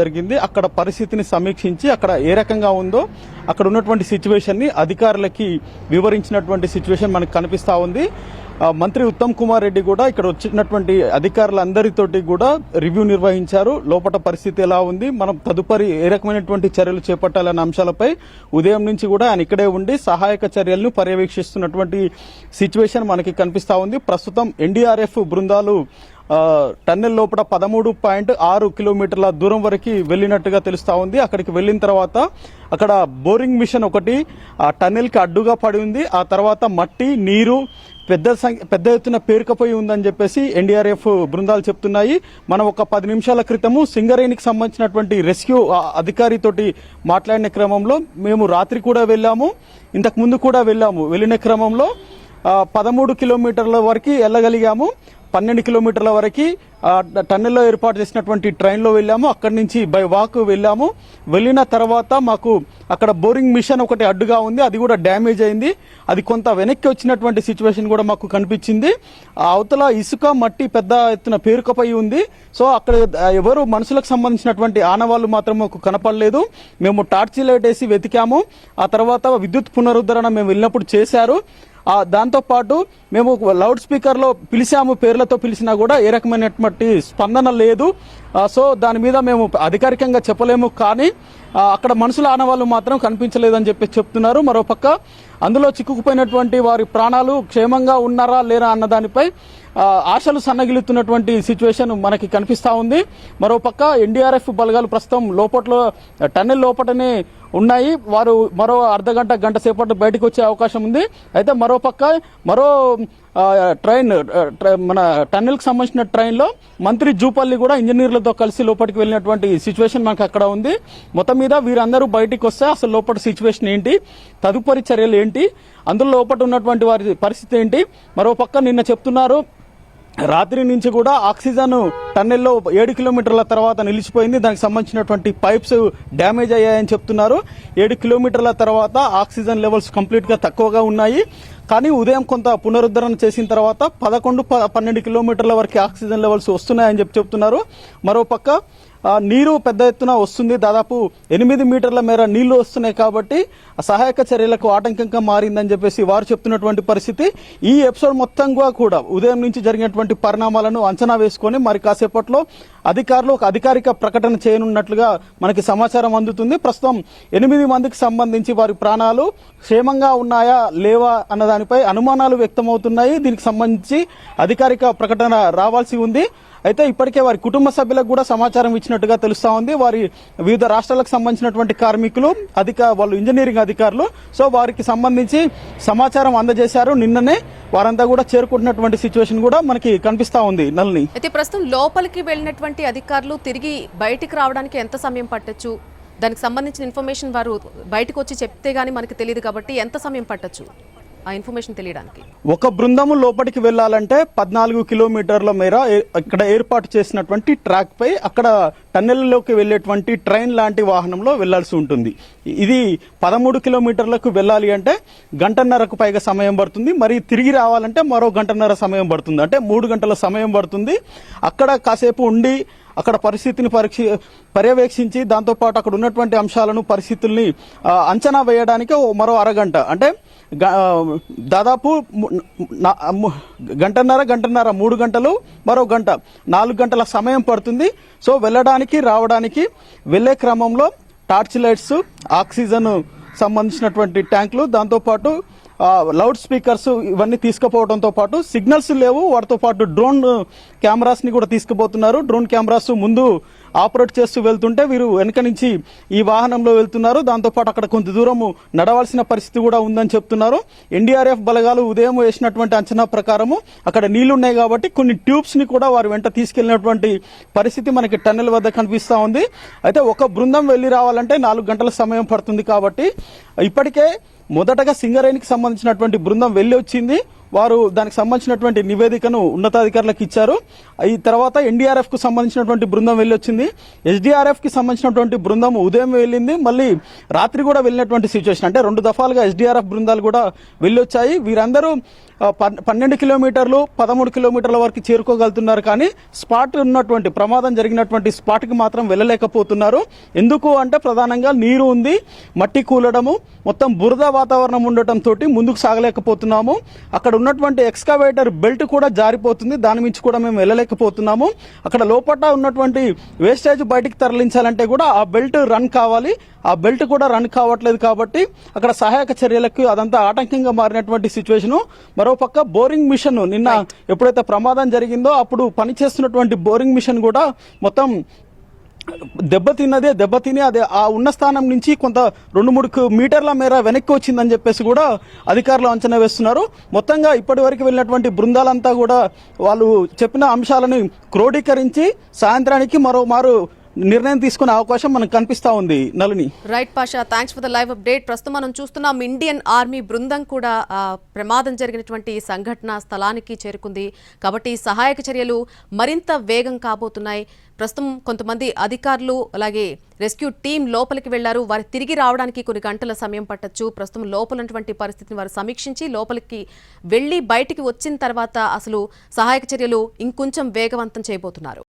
జరిగింది. అక్కడ పరిస్థితిని సమీక్షించి అక్కడ ఏ రకంగా ఉందో అక్కడ ఉన్నటువంటి సిచ్యువేషన్ ని అధికారులకి వివరించినటువంటి సిచ్యువేషన్ మనకు కనిపిస్తా ఉంది. మంత్రి ఉత్తమ్ కుమార్ రెడ్డి కూడా ఇక్కడ వచ్చినటువంటి అధికారులందరితోటి కూడా రివ్యూ నిర్వహించారు. లోపల పరిస్థితి ఎలా ఉంది, మనం తదుపరి ఏ రకమైనటువంటి చర్యలు చేపట్టాలన్న అంశాలపై ఉదయం నుంచి కూడా ఆయన ఇక్కడే ఉండి సహాయక చర్యలను పర్యవేక్షిస్తున్నటువంటి సిచ్యువేషన్ మనకి కనిపిస్తా ఉంది. ప్రస్తుతం ఎన్డీఆర్ఎఫ్ బృందాలు టన్నెల్ లోపల 13.6 కిలోమీటర్ల దూరం వరకు వెళ్లినట్టుగా తెలుస్తా ఉంది. అక్కడికి వెళ్లిన తర్వాత అక్కడ బోరింగ్ మిషన్ ఒకటి ఆ టన్నెల్ కి అడ్డుగా పడి ఉంది. ఆ తర్వాత మట్టి నీరు పెద్ద ఎత్తున పేరుకపోయి ఉందని చెప్పేసి ఎన్డీఆర్ఎఫ్ బృందాలు చెప్తున్నాయి. మనం ఒక 10 నిమిషాల క్రితము సింగరేణికి సంబంధించినటువంటి రెస్క్యూ అధికారితోటి మాట్లాడిన క్రమంలో మేము రాత్రి కూడా వెళ్ళాము, ఇంతకు ముందు కూడా వెళ్ళిన క్రమంలో 13 కిలోమీటర్ల వరకు వెళ్ళగలిగాము. 12 కిలోమీటర్ల వరకు టన్నెల్లో ఏర్పాటు చేసినటువంటి ట్రైన్లో వెళ్ళాము. అక్కడి నుంచి బై వాక్ వెళ్ళాము. వెళ్ళిన తర్వాత మాకు అక్కడ బోరింగ్ మిషన్ ఒకటి అడ్డుగా ఉంది, అది కూడా డ్యామేజ్ అయింది. అది కొంత వెనక్కి వచ్చినటువంటి సిచ్యువేషన్ కూడా మాకు కనిపించింది. అవతల ఇసుక మట్టి పెద్ద ఎత్తున పేరుకపోయి ఉంది. సో అక్కడ ఎవరు మనుషులకు సంబంధించినటువంటి ఆనవాళ్లు మాత్రం మాకు కనపడలేదు. మేము టార్చ్ లైట్ వేసి వెతికాము. ఆ తర్వాత విద్యుత్ పునరుద్ధరణ మేము వెళ్ళినప్పుడు చేశారు. దాంతో పాటు మేము లౌడ్ స్పీకర్ లో పిలిచాము, పేర్లతో పిలిచినా కూడా ఏ రకమైనటువంటి స్పందన లేదు. సో దాని మీద మేము అధికారికంగా చెప్పలేము, కానీ అక్కడ మనుషుల ఆనవాళ్లు మాత్రం కనిపించలేదని చెప్పి చెప్తున్నారు. మరోపక్క అందులో చిక్కుకుపోయినటువంటి వారి ప్రాణాలు క్షేమంగా ఉన్నారా లేరా అన్న దానిపై ఆశలు సన్నగిలుతున్నటువంటి సిచ్యువేషన్ మనకి కనిపిస్తా ఉంది. మరోపక్క ఎన్డీఆర్ఎఫ్ బలగాలు ప్రస్తుతం టన్నెల్ లోపటనే ఉన్నాయి. వారు మరో గంట సేపట్లో బయటకు వచ్చే అవకాశం ఉంది. అయితే మరో ట్రైన్ మన టన్నెల్ కి సంబంధించిన ట్రైన్ లో మంత్రి జూపల్లి కూడా ఇంజనీర్లతో కలిసి లోపలికి వెళ్ళినటువంటి సిచ్యువేషన్ మనకు అక్కడ ఉంది. మొత్తం మీద వీరందరూ బయటికి వస్తే అసలు లోపల సిచ్యువేషన్ ఏంటి, తదుపరి చర్యలు ఏంటి, అందులో లోపల ఉన్నటువంటి వారి పరిస్థితి ఏంటి. మరోపక్క నిన్న చెప్తున్నారు రాత్రి నుంచి కూడా ఆక్సిజన్ టన్నెల్లో 7 కిలోమీటర్ల తర్వాత నిలిచిపోయింది. దానికి సంబంధించినటువంటి పైప్స్ డ్యామేజ్ అయ్యాయని చెప్తున్నారు. 7 కిలోమీటర్ల తర్వాత ఆక్సిజన్ లెవెల్స్ కంప్లీట్ గా తక్కువగా ఉన్నాయి. కానీ ఉదయం కొంత పునరుద్ధరణ చేసిన తర్వాత 11-12 కిలోమీటర్ల వరకు ఆక్సిజన్ లెవెల్స్ వస్తున్నాయని చెప్తున్నారు. మరోపక్క నీరు పెద్ద ఎత్తున వస్తుంది, దాదాపు 8 మీటర్ల మేర నీళ్లు వస్తున్నాయి. కాబట్టి సహాయక చర్యలకు ఆటంకంగా మారిందని చెప్పేసి వారు చెప్తున్నటువంటి పరిస్థితి. ఈ ఎపిసోడ్ మొత్తంగా కూడా ఉదయం నుంచి జరిగినటువంటి పరిణామాలను అంచనా వేసుకొని మరి కాసేపట్లో అధికారులు ఒక అధికారిక ప్రకటన చేయనున్నట్లుగా మనకి సమాచారం అందుతుంది. ప్రస్తుతం 8 మందికి సంబంధించి వారి ప్రాణాలు క్షేమంగా ఉన్నాయా లేవా అన్న దానిపై అనుమానాలు వ్యక్తమవుతున్నాయి. దీనికి సంబంధించి అధికారిక ప్రకటన రావాల్సి ఉంది. అయితే ఇప్పటికే వారి కుటుంబ సభ్యులకు కూడా సమాచారం ఇచ్చినట్టుగా తెలుస్తా ఉంది. వారి వివిధ రాష్ట్రాలకు సంబంధించినటువంటి కార్మికులు వాళ్ళు ఇంజనీరింగ్ అధికారులు, సో వారికి సంబంధించి సమాచారం అందజేశారు. నిన్ననే వారంతా కూడా చేరుకుంటున్నటువంటి సిచ్యువేషన్ కూడా మనకి కనిపిస్తా ఉంది. నల్ని అయితే ప్రస్తుతం లోపలికి వెళ్ళినటువంటి అధికారులు తిరిగి బయటికి రావడానికి ఎంత సమయం పట్టొచ్చు, దానికి సంబంధించిన ఇన్ఫర్మేషన్ వారు బయటకు వచ్చి చెప్తే గానీ మనకి తెలియదు కాబట్టి ఎంత సమయం పట్టొచ్చు ఆ ఇన్ఫర్మేషన్ తెలియడానికి? ఒక బృందము లోపలికి వెళ్లాలంటే 14 కిలోమీటర్ల మేర ఇక్కడ ఏర్పాటు చేసినటువంటి ట్రాక్ పై అక్కడ టన్నెల్లోకి వెళ్లేటువంటి ట్రైన్ లాంటి వాహనంలో వెళ్లాల్సి ఉంటుంది. ఇది 13 కిలోమీటర్లకు వెళ్లాలి అంటే 1.5 గంటలకు పైగా సమయం పడుతుంది. మరి తిరిగి రావాలంటే మరో 1.5 గంటల సమయం పడుతుంది. అంటే 3 గంటల సమయం పడుతుంది. అక్కడ కాసేపు ఉండి అక్కడ పరిస్థితిని పర్యవేక్షించి దాంతోపాటు అక్కడ ఉన్నటువంటి అంశాలను పరిస్థితుల్ని అంచనా వేయడానికి మరో అరగంట, అంటే దాదాపు 1.5 గంటన్నర 3 గంటలు, మరో గంట 4 గంటల సమయం పడుతుంది. సో వెళ్ళడానికి రావడానికి వెళ్లే క్రమంలో టార్చ్ లైట్స్, ఆక్సిజన్ సంబంధించినటువంటి ట్యాంకులు, దాంతోపాటు లౌడ్ స్పీకర్స్ ఇవన్నీ తీసుకుపోవడంతో పాటు సిగ్నల్స్ లేవు, వాటితో పాటు డ్రోన్ కెమెరాస్ ని కూడా తీసుకుపోతున్నారు. డ్రోన్ కెమెరాస్ ముందు ఆపరేట్ చేస్తూ వెళ్తుంటే వీరు వెనక నుంచి ఈ వాహనంలో వెళ్తున్నారు. దాంతోపాటు అక్కడ కొంత దూరం నడవాల్సిన పరిస్థితి కూడా ఉందని చెప్తున్నారు. ఎన్డీఆర్ఎఫ్ బలగాలు ఉదయం వేసినటువంటి అంచనా ప్రకారము అక్కడ నీళ్లున్నాయి కాబట్టి కొన్ని ట్యూబ్స్ ని కూడా వారు వెంట తీసుకెళ్లినటువంటి పరిస్థితి మనకి టన్నెల్ వద్ద కనిపిస్తా ఉంది. అయితే ఒక బృందం వెళ్లి రావాలంటే 4 గంటల సమయం పడుతుంది. కాబట్టి ఇప్పటికే మొదటగా సింగరేణికి సంబంధించినటువంటి బృందం వెళ్లి వచ్చింది. వారు దానికి సంబంధించినటువంటి నివేదికను ఉన్నతాధికారులకు ఇచ్చారు. ఈ తర్వాత ఎన్డీఆర్ఎఫ్ కు సంబంధించినటువంటి బృందం వెళ్ళొచ్చింది. ఎస్డీఆర్ఎఫ్ కి సంబంధించినటువంటి బృందం ఉదయం వెళ్ళింది, మళ్ళీ రాత్రి కూడా వెళ్ళినటువంటి సిచ్యువేషన్. అంటే 2 దఫాలుగా ఎస్డీఆర్ఎఫ్ బృందాలు కూడా వెళ్ళొచ్చాయి. వీరందరూ 12 కిలోమీటర్లు 13 కిలోమీటర్ల వరకు చేరుకోగలుగుతున్నారు, కానీ స్పాట్ ఉన్నటువంటి ప్రమాదం జరిగినటువంటి స్పాట్కి మాత్రం వెళ్ళలేకపోతున్నారు. ఎందుకు అంటే ప్రధానంగా నీరు ఉంది, మట్టి కూలడము, మొత్తం బురద వాతావరణం ఉండటంతో ముందుకు సాగలేకపోతున్నాము. అక్కడ ఉన్నటువంటి ఎక్స్కవేటర్ బెల్ట్ కూడా జారిపోతుంది, దాని మించి కూడా మేము వెళ్ళలేకపోతున్నాము. అక్కడ లోపల ఉన్నటువంటి వేస్టేజ్ బయటికి తరలించాలంటే కూడా ఆ బెల్ట్ రన్ కావాలి, ఆ బెల్ట్ కూడా రన్ కావట్లేదు. కాబట్టి అక్కడ సహాయక చర్యలకు అదంతా ఆటంకంగా మారినటువంటి సిచ్యువేషన్. మరోపక్క బోరింగ్ మిషన్ నిన్న ఎప్పుడైతే ప్రమాదం జరిగిందో అప్పుడు పనిచేస్తున్నటువంటి బోరింగ్ మిషన్ కూడా మొత్తం దెబ్బతిని అదే ఆ ఉన్న స్థానం నుంచి కొంత 2-3 మీటర్ల మేర వెనక్కి వచ్చిందని చెప్పేసి కూడా అధికారులు అంచనా వేస్తున్నారు. మొత్తంగా ఇప్పటి వరకు వెళ్ళినటువంటి బృందాలంతా కూడా వాళ్ళు చెప్పిన అంశాలను క్రోడీకరించి సాయంత్రానికి మరోమారు నిర్ణయం తీసుకునే అవకాశం మనకు కనిపిస్తా ఉంది. Nalini. Right Pasha, thanks for the live update. ప్రస్తుతం మనం చూస్తున్నాం ఇండియన్ ఆర్మీ బృందం కూడా ప్రమాదం జరిగినటువంటి సంఘటన స్థలానికి చేరుకుంది. కాబట్టి సహాయక చర్యలు మరింత వేగం కాబోతున్నాయి. ప్రస్తుతం కొంతమంది అధికారులు అలాగే రెస్క్యూ టీం లోపలికి వెళ్లారు. వారు తిరిగి రావడానికి కొన్ని గంటల సమయం పట్టొచ్చు. ప్రస్తుతం లోపలటువంటి పరిస్థితిని వారు సమీక్షించి లోపలికి వెళ్లి బయటికి వచ్చిన తర్వాత అసలు సహాయక చర్యలు ఇంకొంచెం వేగవంతం చేయబోతున్నారు.